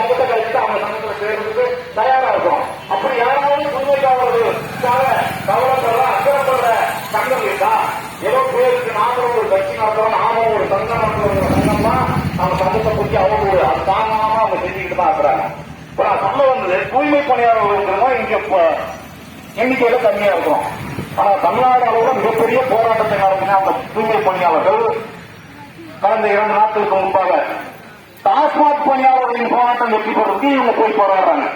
சங்கத்தை கழிச்சுட்டு அவங்க சங்கத்துல சேர்றதுக்கு தயாரா இருக்கும். அப்படி யாராவது தூய்மைக்காக கவலைப்படுற அக்கறைப்படுற சங்கம் இருக்கா? ஏதோ பேருக்கு நாமளும் ஒரு கட்சி நடத்துறோம், நாமும் ஒரு சங்கம் நடத்துற சங்கம்னா நம்ம சங்கத்தை பற்றி அவங்க ஒரு அது தாங்காம அவங்க செஞ்சுக்கிட்டு தான் இருக்கிறாங்க. இப்ப நான் சொல்ல வந்தது தூய்மை பணியாளர்கள் இங்க எண்ணிக்கையில கம்மியா இருக்கும். ஆனா தமிழ்நாடு அளவுல மிகப்பெரிய போராட்டத்தை நடத்தின அந்த தூய்மை பணியாளர்கள் கடந்த 2 நாட்களுக்கு முன்பாக டாஸ்மாக் பணியாளர்களின் போராட்டம் வெற்றி பெறதுக்கு இவங்க போய் போராடுறாங்க.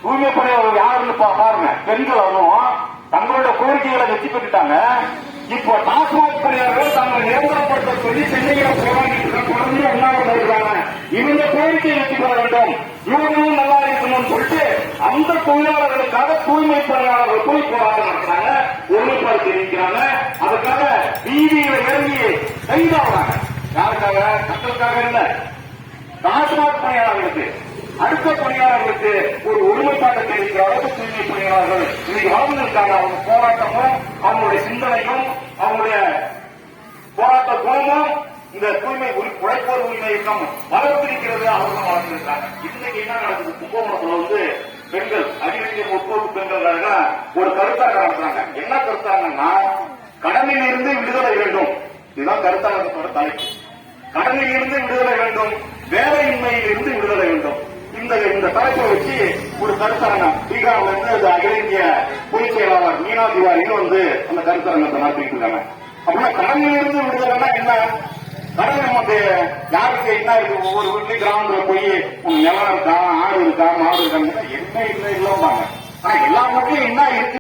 தூய்மை பணியாளர்கள் யாருன்னு பாருங்க, பெண்கள் அதுவும் தங்களுடைய கோரிக்கைகளை வெற்றி பெற்றுட்டாங்க. இப்போ டாஸ்மாக் பணியாளர்கள் தாங்கள் நிரந்தரப்படுத்த சொல்லி சென்னையில போராடிட்டு தொடர்ந்து உண்ணாவிரதம் இருக்கிறாங்க. இவங்க கோரிக்கை வெற்றி பெற வேண்டும், இவங்களும் நல்லா இருக்கணும்னு சொல்லிட்டு அந்த தொழிலாளர்களுக்காக தூய்மை பணியாளர்கள் போய் போராட்டம் நடத்துறாங்க, ஒருமைப்பாடு தெரிவிக்கிறாங்க. அதுக்காக வீதியில இறங்கி கைதாகிறாங்க. யாருக்காக? மக்களுக்காக இல்ல, டாஸ்மாக் பணியாளர்களுக்கு, அடுத்த பணியாளர்களுக்கு ஒரு ஒருமைப்பாட்டை தெரிவிக்கிற அளவுக்கு தூய்மை பணியாளர்கள் இன்னைக்கு வளர்ந்திருக்காங்க. அவங்க போராட்டமும் அவங்களுடைய சிந்தனையும் அவங்களுடைய போராட்ட குணமும் இந்த தூய்மை உழைப்போர் உரிமை இயக்கம் வளர்த்திருக்கிறது. அவர்களும் வளர்த்திருக்காங்க. இன்னைக்கு என்ன நடக்குது? கும்பகோணத்துல பெண்கள் அகில முற்போக்கு பெண்களுக்காக ஒரு கருத்தாக நடத்துறாங்க. என்ன கருத்தாங்கன்னா, கடனில் இருந்து விடுதலை வேண்டும். இதுதான் கருத்தாக்கத்தோட தலைப்பு. கடனில் இருந்து விடுதலை வேண்டும், வேலையின்மையில் இருந்து விடுதலை வேண்டும். இந்த தலைப்பை வச்சு ஒரு கருத்தரங்கம் பீகார்ல இருந்து அகில இந்திய பொதுச் செயலாளர் மீனா திவாரின்னு அந்த கருத்தரங்கத்தை நடத்திட்டு இருக்காங்க. அப்படின்னா கடனில் இருந்து விடுதலைன்னா என்ன? கடன் நமக்கு யாருக்கு என்ன இருக்கு? ஒவ்வொரு வீட்லயும் கிராமத்துல போய் நிலம் இருக்கா, ஆடு இருக்கா, மாடு இருக்காங்க, என்ன இல்லை இல்லம்பாங்க. ஆனா எல்லா மக்களும் என்ன இருக்கு?